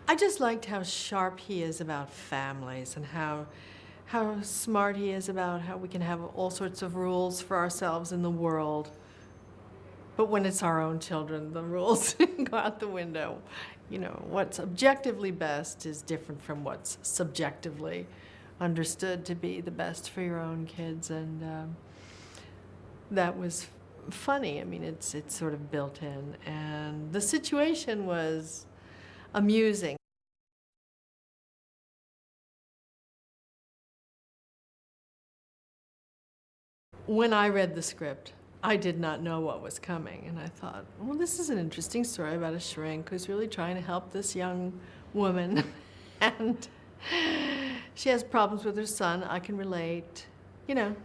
I just liked how sharp he is about families and how smart he is about how we can have all sorts of rules for ourselves in the world. But when it's our own children, the rules go out the window. You know, what's objectively best is different from what's subjectively understood to be the best for your own kids. And that was funny. I mean, it's sort of built in. And the situation was amusing. When I read the script, I did not know what was coming, and I thought, well, this is an interesting story about a shrink who's really trying to help this young woman, and she has problems with her son. I can relate, you know,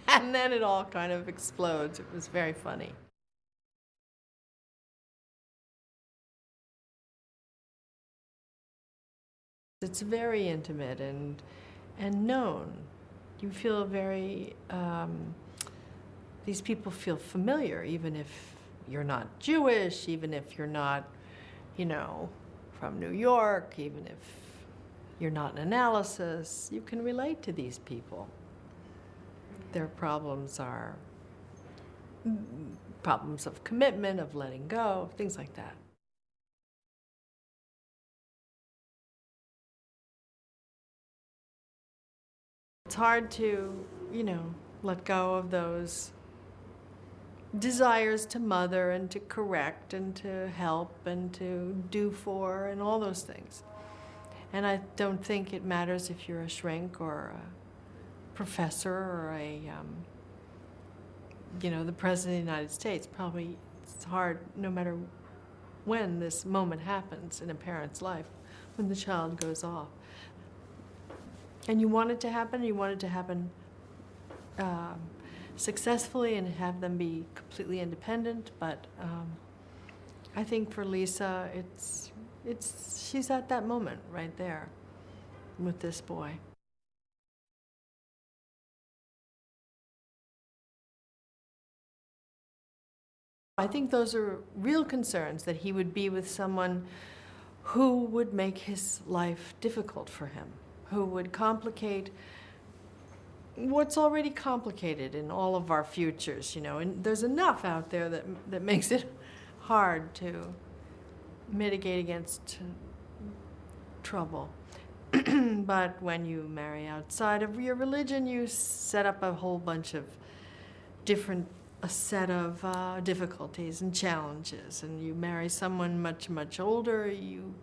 and then it all kind of explodes. It was very funny. It's very intimate and known. You feel very, these people feel familiar, even if you're not Jewish, even if you're not, you know, from New York, even if you're not an analysis, you can relate to these people. Their problems are problems of commitment, of letting go, things like that. It's hard to, you know, let go of those desires to mother and to correct and to help and to do for and all those things. And I don't think it matters if you're a shrink or a professor or you know, the President of the United States. Probably it's hard no matter when this moment happens in a parent's life, when the child goes off. And you want it to happen, successfully and have them be completely independent, but I think for Lisa, she's at that moment right there with this boy. I think those are real concerns, that he would be with someone who would make his life difficult for him, who would complicate what's already complicated in all of our futures, you know, and there's enough out there that makes it hard to mitigate against trouble. But when you marry outside of your religion, you set up a whole bunch of a set of difficulties and challenges, and you marry someone much, much older, you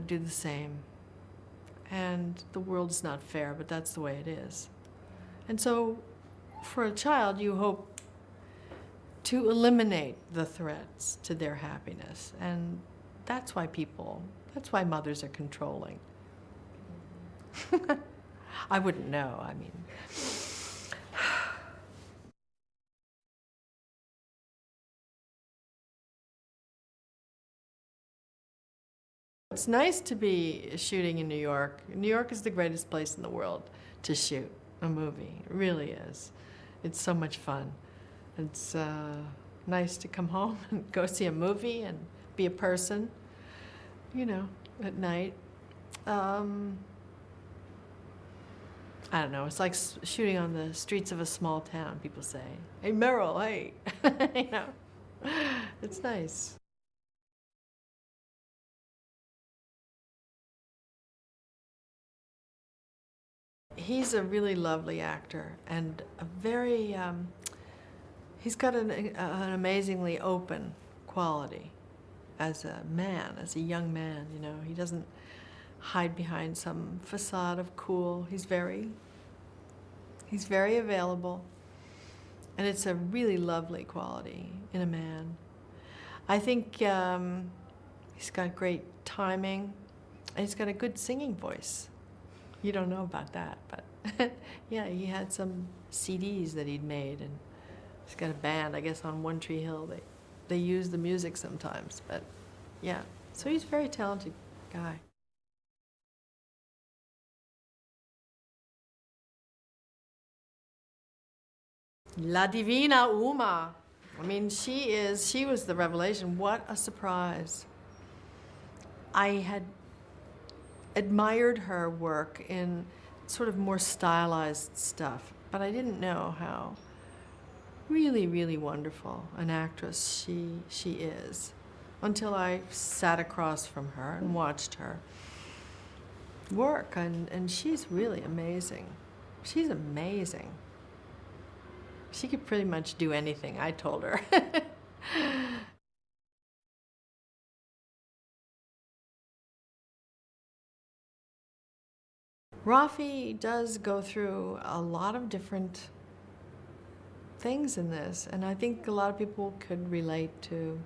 do the same. And the world's not fair, but that's the way it is. And so for a child, you hope to eliminate the threats to their happiness. And that's why mothers are controlling. I wouldn't know, I mean. It's nice to be shooting in New York. New York is the greatest place in the world to shoot a movie. It really is. It's so much fun. It's nice to come home and go see a movie and be a person, you know, at night. I don't know, it's like shooting on the streets of a small town, people say. Hey, Meryl, hey, you know, it's nice. He's a really lovely actor and a very, he's got an amazingly open quality as a man, as a young man, you know. He doesn't hide behind some facade of cool. He's very available, and it's a really lovely quality in a man. I think he's got great timing, and he's got a good singing voice. You don't know about that, but yeah, he had some CDs that he'd made, and he's got a band, I guess, on One Tree Hill. They use the music sometimes, but yeah. So he's a very talented guy. La Divina Uma. I mean, she was the revelation. What a surprise. I had admired her work in sort of more stylized stuff, but I didn't know how really, really wonderful an actress she is until I sat across from her and watched her work, and she's really amazing. She's amazing. She could pretty much do anything, I told her. Rafi does go through a lot of different things in this, and I think a lot of people could relate to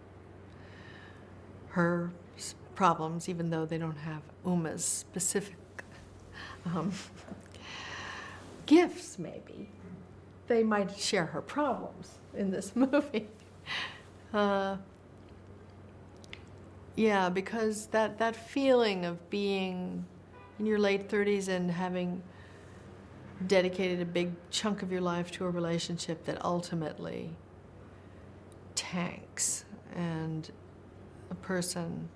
her problems, even though they don't have Uma's specific gifts, maybe. They might share her problems in this movie. Yeah, because that feeling of being in your late 30s and having dedicated a big chunk of your life to a relationship that ultimately tanks, and a person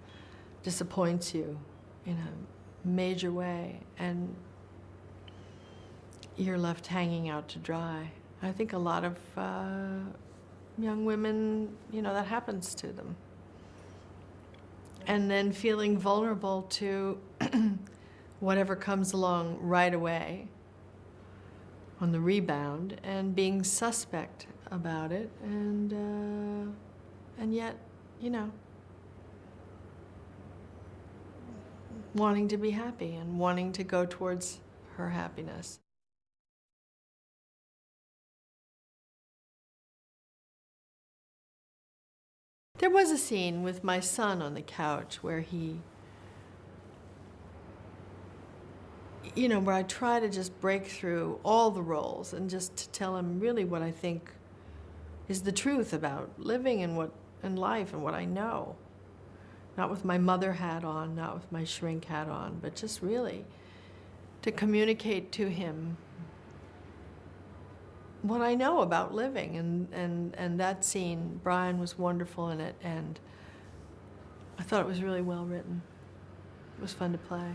disappoints you in a major way, and you're left hanging out to dry. I think a lot of young women, that happens to them. And then feeling vulnerable to whatever comes along right away on the rebound, and being suspect about it, and yet, wanting to be happy and wanting to go towards her happiness. There was a scene with my son on the couch where where I try to just break through all the roles and just to tell him really what I think is the truth about living and life and what I know. Not with my mother hat on, not with my shrink hat on, but just really to communicate to him what I know about living. And that scene, Brian was wonderful in it, and I thought it was really well written. It was fun to play.